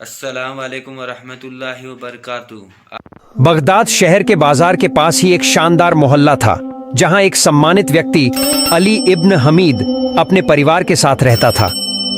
अस्सलाम वालेकुम वरहमतुल्लाहि वबरकातुहू। बगदाद शहर के बाजार के पास ही एक शानदार मोहल्ला था जहां एक सम्मानित व्यक्ति अली इब्न हमीद अपने परिवार के साथ रहता था।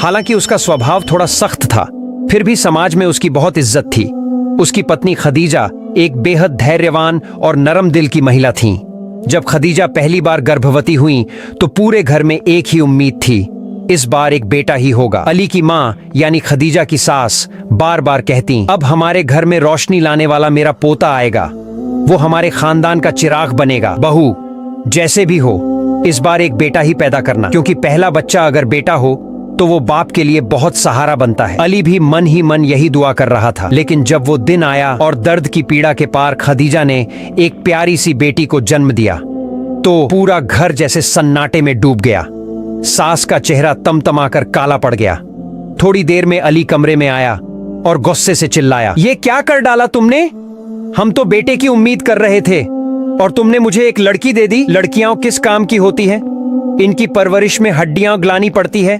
हालांकि उसका स्वभाव थोड़ा सख्त था, फिर भी समाज में उसकी बहुत इज्जत थी। उसकी पत्नी खदीजा एक बेहद धैर्यवान और नरम दिल की महिला थीं। जब खदीजा पहली बार गर्भवती हुई तो पूरे घर में एक ही उम्मीद थी, इस बार एक बेटा ही होगा। अली की माँ यानी खदीजा की सास बार बार कहती, अब हमारे घर में रोशनी लाने वाला मेरा पोता आएगा, वो हमारे खानदान का चिराग बनेगा। बहू, जैसे भी हो इस बार एक बेटा ही पैदा करना, क्योंकि पहला बच्चा अगर बेटा हो तो वो बाप के लिए बहुत सहारा बनता है। अली भी मन ही मन यही दुआ कर रहा था। लेकिन जब वो दिन आया और दर्द की पीड़ा के पार खदीजा ने एक प्यारी सी बेटी को जन्म दिया तो पूरा घर जैसे सन्नाटे में डूब गया। सास का चेहरा तमतमाकर काला पड़ गया। थोड़ी देर में अली कमरे में आया और गुस्से से चिल्लाया, ये क्या कर डाला तुमने? हम तो बेटे की उम्मीद कर रहे थे और तुमने मुझे एक लड़की दे दी। लड़कियां किस काम की होती हैं? इनकी परवरिश में हड्डियां गलानी पड़ती है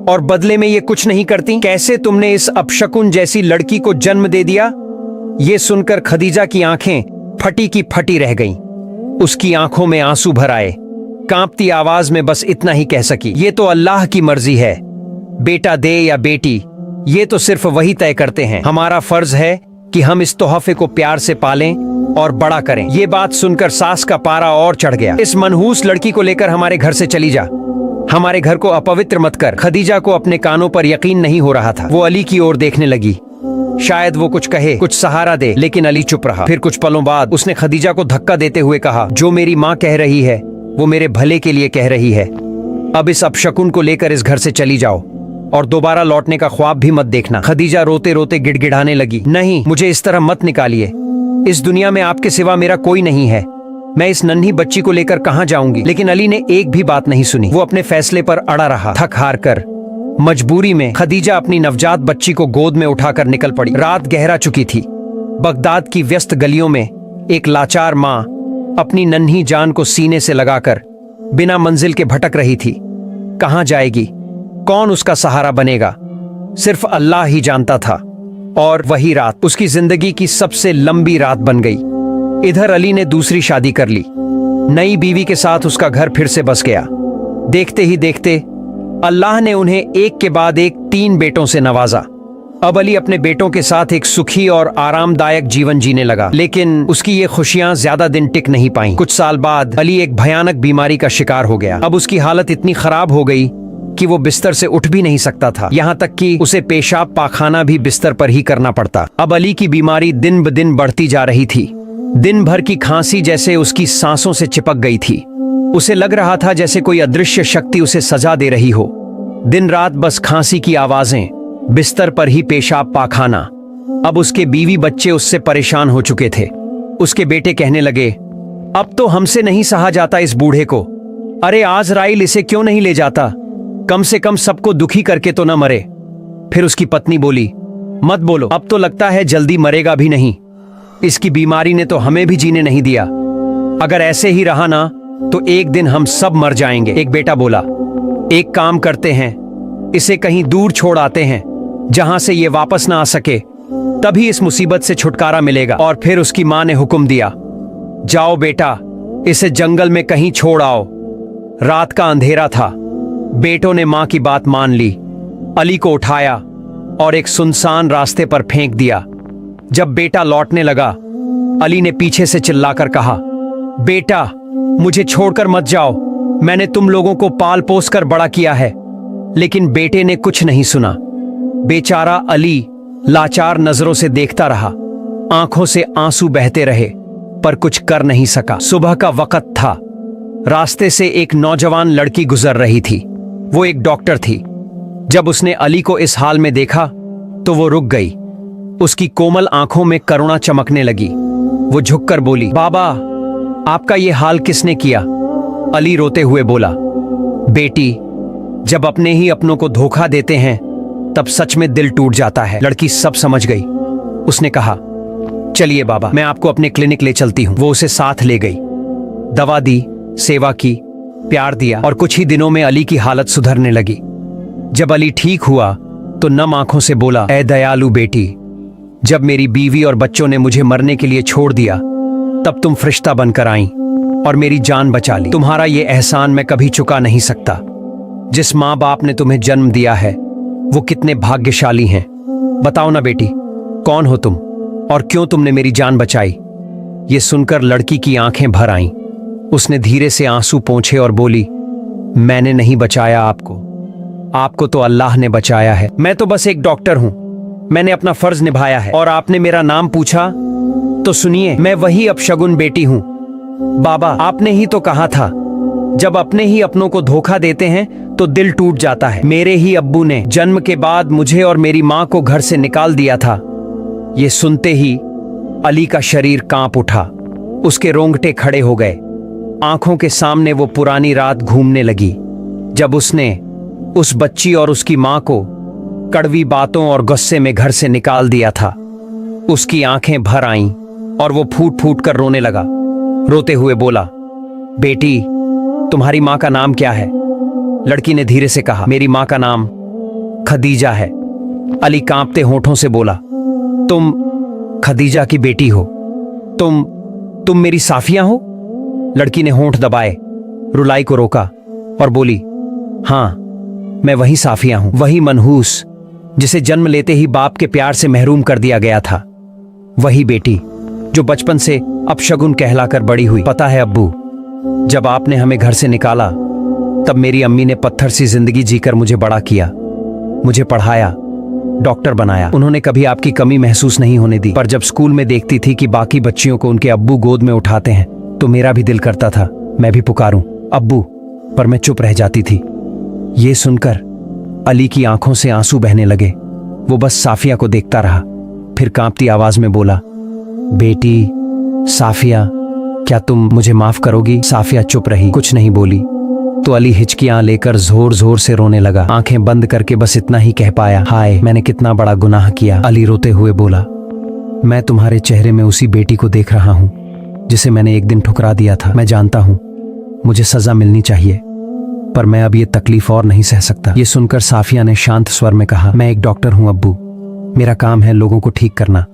और बदले में ये कुछ नहीं करती। कैसे तुमने इस अपशकुन जैसी लड़की को जन्म दे दिया? ये सुनकर खदीजा की आंखें फटी की फटी रह गईं। उसकी आंखों में आंसू भर आए। कांपती आवाज में बस इतना ही कह सकी, ये तो अल्लाह की मर्जी है, बेटा दे या बेटी ये तो सिर्फ वही तय करते हैं। हमारा फर्ज है कि हम इस तोहफे को प्यार से पालें और बड़ा करें। ये बात सुनकर सास का पारा और चढ़ गया। इस मनहूस लड़की को लेकर हमारे घर से चली जा, हमारे घर को अपवित्र मत कर। खदीजा को अपने कानों पर यकीन नहीं हो रहा था। वो अली की ओर देखने लगी, शायद वो कुछ कहे, कुछ सहारा दे, लेकिन अली चुप रहा। फिर कुछ पलों बाद उसने खदीजा को धक्का देते हुए कहा, जो मेरी माँ कह रही है वो मेरे भले के लिए कह रही है। अब इस अपशकुन को लेकर इस घर से चली जाओ और दोबारा लौटने का ख्वाब भी मत देखना। खदीजा रोते रोते गिड़गिड़ाने लगी, नहीं, मुझे इस तरह मत निकालिए। इस दुनिया में आपके सिवा मेरा कोई नहीं है। मैं इस नन्ही बच्ची को लेकर कहां जाऊंगी? लेकिन अली ने एक भी बात नहीं सुनी। वो अपने फैसले पर अड़ा रहा। थक हार कर मजबूरी में खदीजा अपनी नवजात बच्ची को गोद में उठाकर निकल पड़ी। रात गहरा चुकी थी। बगदाद की व्यस्त गलियों में एक लाचार माँ अपनी नन्ही जान को सीने से लगाकर बिना मंजिल के भटक रही थी। कहां जाएगी? कौन उसका सहारा बनेगा? सिर्फ अल्लाह ही जानता था। और वही रात उसकी जिंदगी की सबसे लंबी रात बन गई। इधर अली ने दूसरी शादी कर ली। नई बीवी के साथ उसका घर फिर से बस गया। देखते ही देखते अल्लाह ने उन्हें एक के बाद एक 3 बेटों से नवाजा। अब अली अपने बेटों के साथ एक सुखी और आरामदायक जीवन जीने लगा। लेकिन उसकी ये खुशियां ज्यादा दिन टिक नहीं पाईं। कुछ साल बाद अली एक भयानक बीमारी का शिकार हो गया। अब उसकी हालत इतनी खराब हो गई कि वो बिस्तर से उठ भी नहीं सकता था। यहाँ तक कि उसे पेशाब पाखाना भी बिस्तर पर ही करना पड़ता। अब अली की बीमारी दिन ब दिन बढ़ती जा रही थी। दिन भर की खांसी जैसे उसकी सांसों से चिपक गई थी। उसे लग रहा था जैसे कोई अदृश्य शक्ति उसे सजा दे रही हो। दिन रात बस खांसी की आवाजें, बिस्तर पर ही पेशाब पाखाना। अब उसके बीवी बच्चे उससे परेशान हो चुके थे। उसके बेटे कहने लगे, अब तो हमसे नहीं सहा जाता इस बूढ़े को। अरे आजराइल इसे क्यों नहीं ले जाता? कम से कम सबको दुखी करके तो न मरे। फिर उसकी पत्नी बोली, मत बोलो, अब तो लगता है जल्दी मरेगा भी नहीं। इसकी बीमारी ने तो हमें भी जीने नहीं दिया। अगर ऐसे ही रहा ना तो एक दिन हम सब मर जाएंगे। एक बेटा बोला, एक काम करते हैं, इसे कहीं दूर छोड़ आते हैं जहां से ये वापस ना आ सके, तभी इस मुसीबत से छुटकारा मिलेगा। और फिर उसकी मां ने हुक्म दिया, जाओ बेटा, इसे जंगल में कहीं छोड़ आओ। रात का अंधेरा था। बेटों ने मां की बात मान ली। अली को उठाया और एक सुनसान रास्ते पर फेंक दिया। जब बेटा लौटने लगा, अली ने पीछे से चिल्लाकर कहा, बेटा मुझे छोड़कर मत जाओ, मैंने तुम लोगों को पाल पोस कर बड़ा किया है। लेकिन बेटे ने कुछ नहीं सुना। बेचारा अली लाचार नजरों से देखता रहा। आंखों से आंसू बहते रहे पर कुछ कर नहीं सका। सुबह का वक्त था। रास्ते से एक नौजवान लड़की गुजर रही थी। वो एक डॉक्टर थी। जब उसने अली को इस हाल में देखा तो वो रुक गई। उसकी कोमल आंखों में करुणा चमकने लगी। वो झुककर बोली, बाबा आपका ये हाल किसने किया? अली रोते हुए बोला, बेटी जब अपने ही अपनों को धोखा देते हैं तब सच में दिल टूट जाता है। लड़की सब समझ गई। उसने कहा, चलिए बाबा, मैं आपको अपने क्लिनिक ले चलती हूं। वो उसे साथ ले गई। दवा दी, सेवा की, प्यार दिया और कुछ ही दिनों में अली की हालत सुधरने लगी। जब अली ठीक हुआ तो नम आंखों से बोला, ऐ दयालु बेटी, जब मेरी बीवी और बच्चों ने मुझे मरने के लिए छोड़ दिया तब तुम फरिश्ता बनकर आई और मेरी जान बचा ली। तुम्हारा ये एहसान मैं कभी चुका नहीं सकता। जिस माँ बाप ने तुम्हें जन्म दिया है वो कितने भाग्यशाली हैं। बताओ ना बेटी, कौन हो तुम और क्यों तुमने मेरी जान बचाई? ये सुनकर लड़की की आंखें भर आईं। उसने धीरे से आंसू पोंछे और बोली, मैंने नहीं बचाया आपको तो अल्लाह ने बचाया है। मैं तो बस एक डॉक्टर हूं, मैंने अपना फर्ज निभाया है। और आपने मेरा नाम पूछा तो सुनिए, मैं वही अपशगुन बेटी हूं। बाबा, आपने ही तो कहा था जब अपने ही अपनों को धोखा देते हैं तो दिल टूट जाता है। मेरे ही अब्बू ने जन्म के बाद मुझे और मेरी मां को घर से निकाल दिया था। ये सुनते ही अली का शरीर कांप उठा, उसके रोंगटे खड़े हो गए। आंखों के सामने वो पुरानी रात घूमने लगी जब उसने उस बच्ची और उसकी मां को कड़वी बातों और गुस्से में घर से निकाल दिया था। उसकी आंखें भर आईं और वो फूट फूट कर रोने लगा। रोते हुए बोला, बेटी, तुम्हारी मां का नाम क्या है? लड़की ने धीरे से कहा, मेरी मां का नाम खदीजा है। अली कांपते होठों से बोला, तुम खदीजा की बेटी हो? तुम मेरी साफिया हो? लड़की ने होंठ दबाए, रुलाई को रोका और बोली, हां, मैं वही साफिया हूं, वही मनहूस जिसे जन्म लेते ही बाप के प्यार से महरूम कर दिया गया था। वही बेटी जो बचपन से अपशगुन कहलाकर बड़ी हुई। पता है अब्बू, जब आपने हमें घर से निकाला तब मेरी अम्मी ने पत्थर सी जिंदगी जीकर मुझे बड़ा किया, मुझे पढ़ाया, डॉक्टर बनाया। उन्होंने कभी आपकी कमी महसूस नहीं होने दी। पर जब स्कूल में देखती थी कि बाकी बच्चियों को उनके अब्बू गोद में उठाते हैं तो मेरा भी दिल करता था मैं भी पुकारूं अब्बू, पर मैं चुप रह जाती थी। ये सुनकर अली की आंखों से आंसू बहने लगे। वो बस साफिया को देखता रहा, फिर कांपती आवाज में बोला, बेटी साफिया, क्या तुम मुझे माफ करोगी? साफिया चुप रही, कुछ नहीं बोली। तो अली हिचकियां लेकर जोर जोर से रोने लगा। आंखें बंद करके बस इतना ही कह पाया, हाय, मैंने कितना बड़ा गुनाह किया। अली रोते हुए बोला, मैं तुम्हारे चेहरे में उसी बेटी को देख रहा हूं जिसे मैंने एक दिन ठुकरा दिया था। मैं जानता हूं मुझे सजा मिलनी चाहिए, पर मैं अब ये तकलीफ और नहीं सह सकता। ये सुनकर साफिया ने शांत स्वर में कहा, मैं एक डॉक्टर हूं अब्बू, मेरा काम है लोगों को ठीक करना,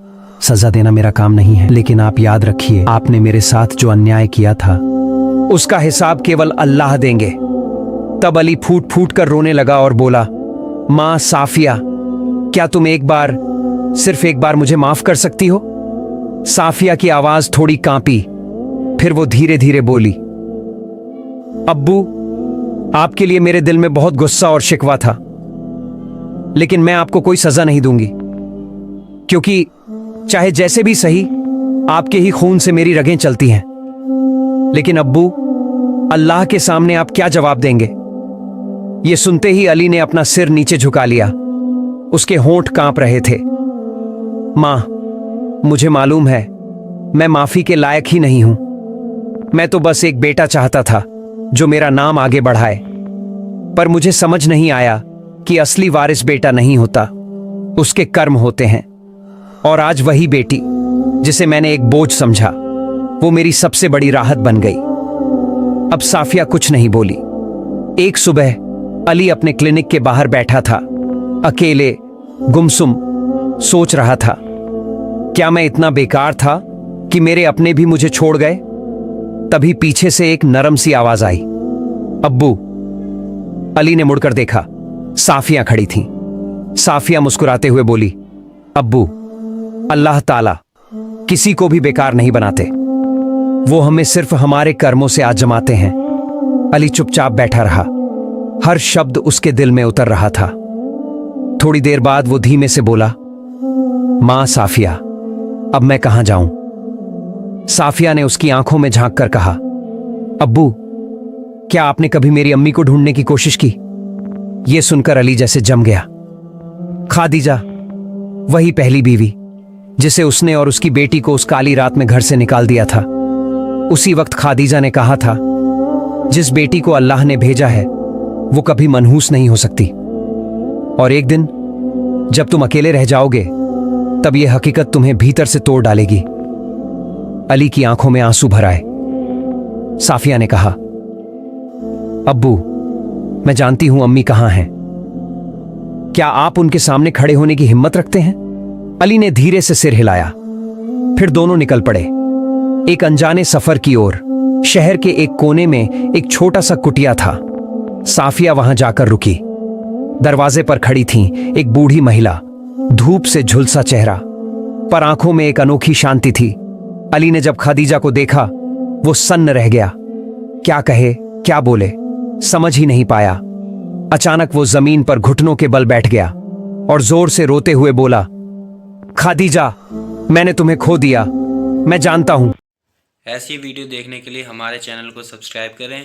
सजा देना मेरा काम नहीं है। लेकिन आप याद रखिए, आपने मेरे साथ जो अन्याय किया था उसका हिसाब केवल अल्लाह देंगे। तब अली फूट फूट कर रोने लगा और बोला, मां साफिया, क्या तुम सिर्फ एक बार मुझे माफ कर सकती हो? साफिया की आवाज थोड़ी कांपी, फिर वो धीरे धीरे बोली, अब्बू, आपके लिए मेरे दिल में बहुत गुस्सा और शिकवा था, लेकिन मैं आपको कोई सजा नहीं दूंगी, क्योंकि चाहे जैसे भी सही, आपके ही खून से मेरी रगें चलती हैं। लेकिन अब्बू, अल्लाह के सामने आप क्या जवाब देंगे? यह सुनते ही अली ने अपना सिर नीचे झुका लिया, उसके होंठ कांप रहे थे। मां, मुझे मालूम है मैं माफी के लायक ही नहीं हूं। मैं तो बस एक बेटा चाहता था जो मेरा नाम आगे बढ़ाए, पर मुझे समझ नहीं आया कि असली वारिस बेटा नहीं होता, उसके कर्म होते हैं। और आज वही बेटी जिसे मैंने एक बोझ समझा, वो मेरी सबसे बड़ी राहत बन गई। अब साफिया कुछ नहीं बोली। एक सुबह अली अपने क्लिनिक के बाहर बैठा था, अकेले, गुमसुम, सोच रहा था, क्या मैं इतना बेकार था कि मेरे अपने भी मुझे छोड़ गए? तभी पीछे से एक नरम सी आवाज आई, अब्बू। अली ने मुड़कर देखा, साफिया खड़ी थीं। साफिया मुस्कुराते हुए बोली, अब्बू, अल्लाह ताला किसी को भी बेकार नहीं बनाते, वो हमें सिर्फ हमारे कर्मों से आजमाते हैं। अली चुपचाप बैठा रहा, हर शब्द उसके दिल में उतर रहा था। थोड़ी देर बाद वो धीमे से बोला, मां साफिया, अब मैं कहां जाऊं? साफिया ने उसकी आंखों में झांक कर कहा, अब्बू, क्या आपने कभी मेरी अम्मी को ढूंढने की कोशिश की? यह सुनकर अली जैसे जम गया। खादीजा, वही पहली बीवी जिसे उसने और उसकी बेटी को उस काली रात में घर से निकाल दिया था। उसी वक्त खादीजा ने कहा था, जिस बेटी को अल्लाह ने भेजा है वो कभी मनहूस नहीं हो सकती, और एक दिन जब तुम अकेले रह जाओगे तब यह हकीकत तुम्हें भीतर से तोड़ डालेगी। अली की आंखों में आंसू भर आए। साफिया ने कहा, अब्बू, मैं जानती हूं अम्मी कहां हैं, क्या आप उनके सामने खड़े होने की हिम्मत रखते हैं? अली ने धीरे से सिर हिलाया। फिर दोनों निकल पड़े, एक अनजाने सफर की ओर। शहर के एक कोने में एक छोटा सा कुटिया था। साफिया वहां जाकर रुकी। दरवाजे पर खड़ी थी एक बूढ़ी महिला, धूप से झुलसा चेहरा, पर आंखों में एक अनोखी शांति थी। अली ने जब खादीजा को देखा, वो सन्न रह गया। क्या कहे, क्या बोले, समझ ही नहीं पाया। अचानक वो जमीन पर घुटनों के बल बैठ गया और जोर से रोते हुए बोला, खादीजा, मैंने तुम्हें खो दिया, मैं जानता हूं। ऐसी वीडियो देखने के लिए हमारे चैनल को सब्सक्राइब करें।